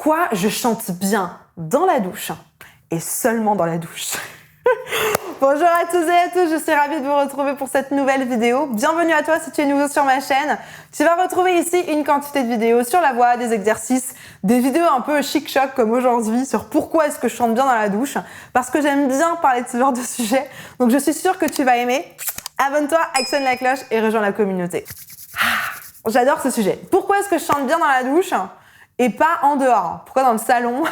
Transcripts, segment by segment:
Pourquoi je chante bien dans la douche et seulement dans la douche? Bonjour à tous et à tous, je suis ravie de vous retrouver pour cette nouvelle vidéo. Bienvenue à toi si tu es nouveau sur ma chaîne. Tu vas retrouver ici une quantité de vidéos sur la voix, des exercices, des vidéos un peu chic-choc comme aujourd'hui sur pourquoi est-ce que je chante bien dans la douche. Parce que j'aime bien parler de ce genre de sujet, donc je suis sûre que tu vas aimer. Abonne-toi, actionne la cloche et rejoins la communauté. J'adore ce sujet. Pourquoi est-ce que je chante bien dans la douche et pas en dehors? Pourquoi dans le salon?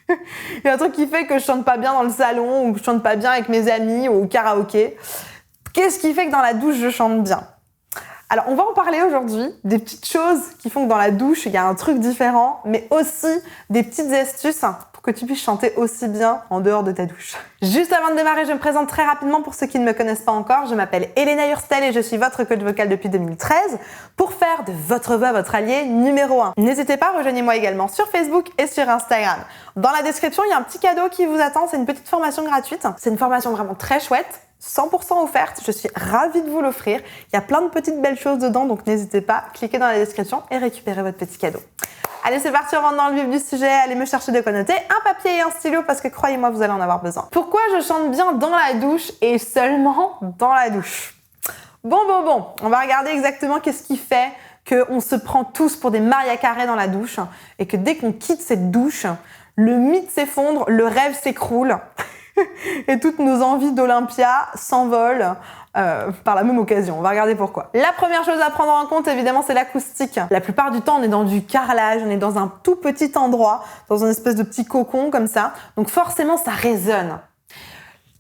Il y a un truc qui fait que je chante pas bien dans le salon ou que je chante pas bien avec mes amis ou au karaoké. Qu'est-ce qui fait que dans la douche, je chante bien? Alors, on va en parler aujourd'hui, des petites choses qui font que dans la douche, il y a un truc différent, mais aussi des petites astuces pour que tu puisses chanter aussi bien en dehors de ta douche. Juste avant de démarrer, je me présente très rapidement pour ceux qui ne me connaissent pas encore. Je m'appelle Elena Hurstel et je suis votre coach vocal depuis 2013 pour faire de votre voix votre allié numéro 1. N'hésitez pas, rejoignez-moi également sur Facebook et sur Instagram. Dans la description, il y a un petit cadeau qui vous attend, c'est une petite formation gratuite. C'est une formation vraiment très chouette. 100% offerte, je suis ravie de vous l'offrir. Il y a plein de petites belles choses dedans, donc n'hésitez pas, cliquez dans la description et récupérez votre petit cadeau. Allez, c'est parti, on rentre dans le vif du sujet. Allez me chercher de quoi noter, un papier et un stylo parce que croyez-moi, vous allez en avoir besoin. Pourquoi je chante bien dans la douche et seulement dans la douche? Bon, on va regarder exactement qu'est-ce qui fait qu'on se prend tous pour des Maria Carré dans la douche et que dès qu'on quitte cette douche, le mythe s'effondre, le rêve s'écroule. Et toutes nos envies d'Olympia s'envolent par la même occasion. On va regarder pourquoi. La première chose à prendre en compte, évidemment, c'est l'acoustique. La plupart du temps, on est dans du carrelage, on est dans un tout petit endroit, dans une espèce de petit cocon comme ça. Donc forcément, ça résonne.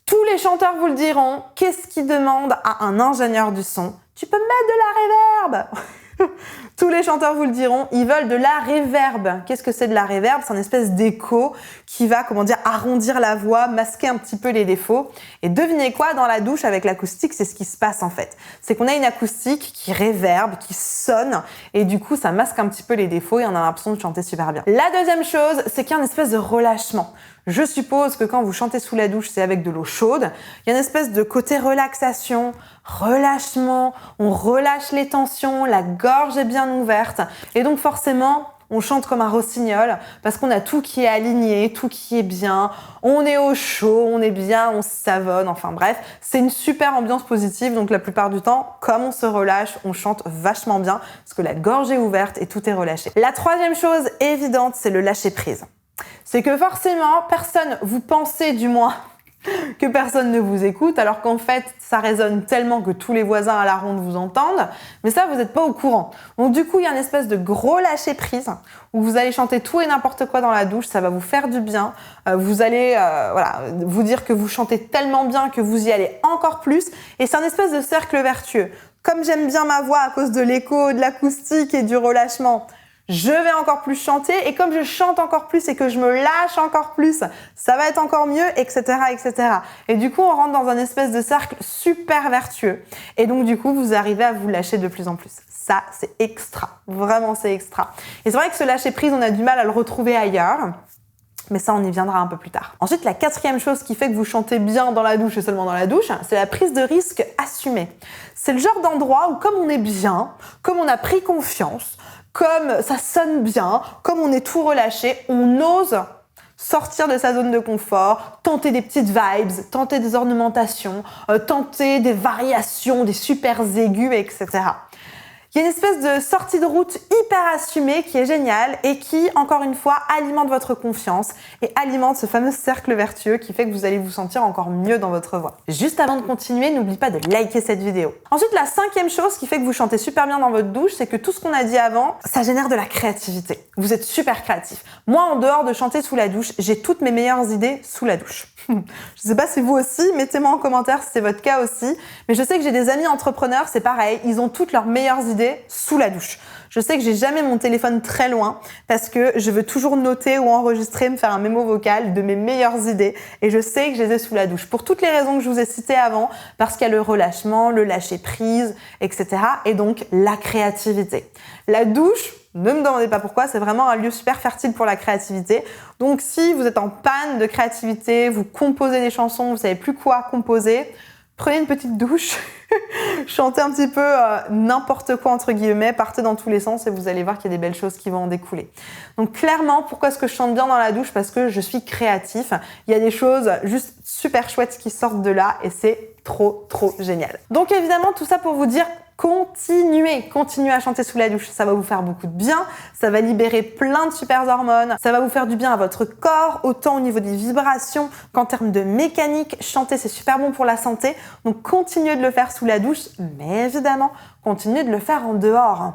Tous les chanteurs vous le diront, qu'est-ce qui demande à un ingénieur du son? Tu peux mettre de la reverb. Tous les chanteurs vous le diront, ils veulent de la réverb. Qu'est-ce que c'est de la réverb? C'est une espèce d'écho qui va, arrondir la voix, masquer un petit peu les défauts. Et devinez quoi, dans la douche avec l'acoustique, c'est ce qui se passe en fait. C'est qu'on a une acoustique qui réverbe, qui sonne, et du coup, ça masque un petit peu les défauts et on a l'impression de chanter super bien. La deuxième chose, c'est qu'il y a une espèce de relâchement. Je suppose que quand vous chantez sous la douche, c'est avec de l'eau chaude. Il y a une espèce de côté relaxation, relâchement, on relâche les tensions, la gorge est bien ouverte. Et donc forcément, on chante comme un rossignol parce qu'on a tout qui est aligné, tout qui est bien. On est au chaud, on est bien, on se savonne, enfin bref. C'est une super ambiance positive. Donc la plupart du temps, comme on se relâche, on chante vachement bien parce que la gorge est ouverte et tout est relâché. La troisième chose évidente, c'est le lâcher prise. C'est que forcément, vous pensez du moins que personne ne vous écoute, alors qu'en fait, ça résonne tellement que tous les voisins à la ronde vous entendent, mais ça, vous n'êtes pas au courant. Donc du coup, il y a une espèce de gros lâcher-prise où vous allez chanter tout et n'importe quoi dans la douche, ça va vous faire du bien. Vous allez vous dire que vous chantez tellement bien que vous y allez encore plus, et c'est un espèce de cercle vertueux. Comme j'aime bien ma voix à cause de l'écho, de l'acoustique et du relâchement, je vais encore plus chanter, et comme je chante encore plus et que je me lâche encore plus, ça va être encore mieux, etc., etc. Et du coup, on rentre dans un espèce de cercle super vertueux. Et donc, du coup, vous arrivez à vous lâcher de plus en plus. Ça, c'est extra. Vraiment, c'est extra. Et c'est vrai que ce lâcher prise, on a du mal à le retrouver ailleurs. Mais ça, on y viendra un peu plus tard. Ensuite, la quatrième chose qui fait que vous chantez bien dans la douche et seulement dans la douche, c'est la prise de risque assumée. C'est le genre d'endroit où, comme on est bien, comme on a pris confiance, comme ça sonne bien, comme on est tout relâché, on ose sortir de sa zone de confort, tenter des petites vibes, tenter des ornementations, tenter des variations, des super aigus, etc. Il y a une espèce de sortie de route hyper assumée qui est géniale et qui, encore une fois, alimente votre confiance et alimente ce fameux cercle vertueux qui fait que vous allez vous sentir encore mieux dans votre voix. Juste avant de continuer, n'oublie pas de liker cette vidéo. Ensuite, la cinquième chose qui fait que vous chantez super bien dans votre douche, c'est que tout ce qu'on a dit avant, ça génère de la créativité. Vous êtes super créatif. Moi, en dehors de chanter sous la douche, j'ai toutes mes meilleures idées sous la douche. Je sais pas si vous aussi, mettez-moi en commentaire si c'est votre cas aussi, mais je sais que j'ai des amis entrepreneurs, c'est pareil, ils ont toutes leurs meilleures idées sous la douche. Je sais que j'ai jamais mon téléphone très loin parce que je veux toujours noter ou enregistrer, me faire un mémo vocal de mes meilleures idées, et je sais que je les ai sous la douche. Pour toutes les raisons que je vous ai citées avant, parce qu'il y a le relâchement, le lâcher prise, etc. et donc la créativité. La douche, ne me demandez pas pourquoi, c'est vraiment un lieu super fertile pour la créativité. Donc si vous êtes en panne de créativité, vous composez des chansons, vous savez plus quoi composer, prenez une petite douche, chantez un petit peu n'importe quoi entre guillemets, partez dans tous les sens et vous allez voir qu'il y a des belles choses qui vont en découler. Donc clairement, pourquoi est-ce que je chante bien dans la douche? Parce que je suis créatif. Il y a des choses juste super chouettes qui sortent de là et c'est trop génial. Donc évidemment, tout ça pour vous dire continuez à chanter sous la douche. Ça va vous faire beaucoup de bien, ça va libérer plein de super hormones, ça va vous faire du bien à votre corps, autant au niveau des vibrations qu'en termes de mécanique. Chanter, c'est super bon pour la santé, donc continuez de le faire sous la douche, mais évidemment, continuez de le faire en dehors.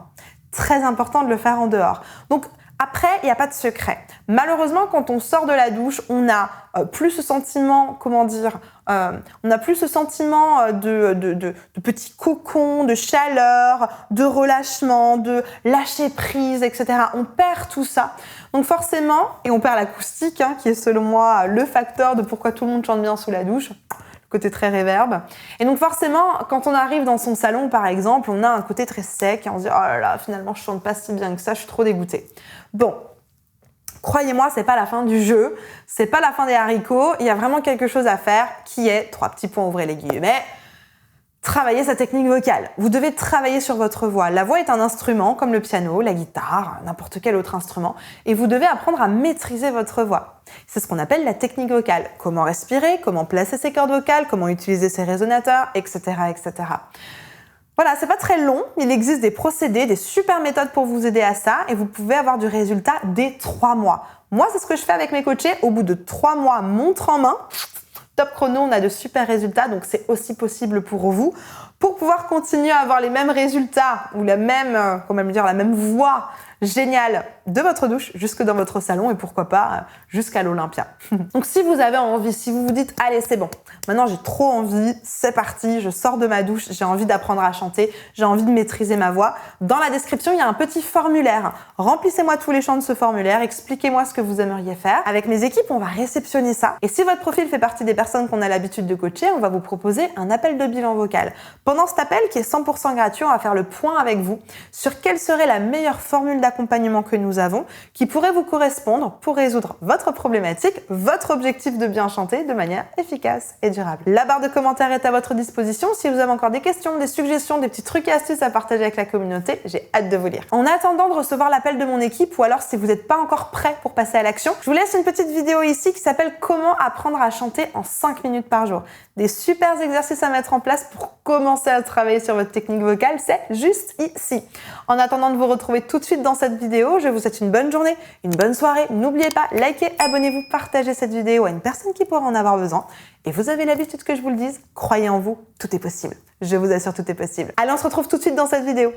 Très important de le faire en dehors. Donc, après, il n'y a pas de secret. Malheureusement, quand on sort de la douche, on a plus ce sentiment, on a plus ce sentiment de petit cocon, de chaleur, de relâchement, de lâcher prise, etc. On perd tout ça. Donc forcément, et on perd l'acoustique, qui est selon moi le facteur de pourquoi tout le monde chante bien sous la douche. Côté très réverb. Et donc forcément, quand on arrive dans son salon, par exemple, on a un côté très sec et on se dit « Oh là là, finalement, je chante pas si bien que ça, je suis trop dégoûtée. » Bon, croyez-moi, c'est pas la fin du jeu, c'est pas la fin des haricots, il y a vraiment quelque chose à faire qui est, 3 petits points, ouvrez les guillemets, travailler sa technique vocale. Vous devez travailler sur votre voix. La voix est un instrument comme le piano, la guitare, n'importe quel autre instrument, et vous devez apprendre à maîtriser votre voix. C'est ce qu'on appelle la technique vocale. Comment respirer, comment placer ses cordes vocales, comment utiliser ses résonateurs, etc., etc. Voilà, c'est pas très long. Il existe des procédés, des super méthodes pour vous aider à ça, et vous pouvez avoir du résultat dès 3 mois. Moi, c'est ce que je fais avec mes coachés. Au bout de 3 mois, montre en main, top chrono, on a de super résultats, donc c'est aussi possible pour vous. Pour pouvoir continuer à avoir les mêmes résultats ou la même voix géniale de votre douche jusque dans votre salon et pourquoi pas jusqu'à l'Olympia. Donc si vous avez envie, si vous vous dites allez c'est bon, maintenant j'ai trop envie, c'est parti, je sors de ma douche, j'ai envie d'apprendre à chanter, j'ai envie de maîtriser ma voix, dans la description il y a un petit formulaire. Remplissez-moi tous les champs de ce formulaire, expliquez-moi ce que vous aimeriez faire. Avec mes équipes, on va réceptionner ça. Et si votre profil fait partie des personnes qu'on a l'habitude de coacher, on va vous proposer un appel de bilan vocal. Pendant cet appel qui est 100% gratuit, on va faire le point avec vous sur quelle serait la meilleure formule d'accompagnement que nous avons qui pourrait vous correspondre pour résoudre votre problématique, votre objectif de bien chanter de manière efficace et durable. La barre de commentaires est à votre disposition. Si vous avez encore des questions, des suggestions, des petits trucs et astuces à partager avec la communauté, j'ai hâte de vous lire. En attendant de recevoir l'appel de mon équipe ou alors si vous n'êtes pas encore prêt pour passer à l'action, je vous laisse une petite vidéo ici qui s'appelle Comment apprendre à chanter en 5 minutes par jour. Des super exercices à mettre en place pour commencer à travailler sur votre technique vocale, c'est juste ici. En attendant de vous retrouver tout de suite dans cette vidéo, je vous souhaite une bonne journée, une bonne soirée. N'oubliez pas, likez, abonnez-vous, partagez cette vidéo à une personne qui pourrait en avoir besoin. Et vous avez l'habitude que je vous le dise, croyez en vous, tout est possible. Je vous assure, tout est possible. Allez, on se retrouve tout de suite dans cette vidéo.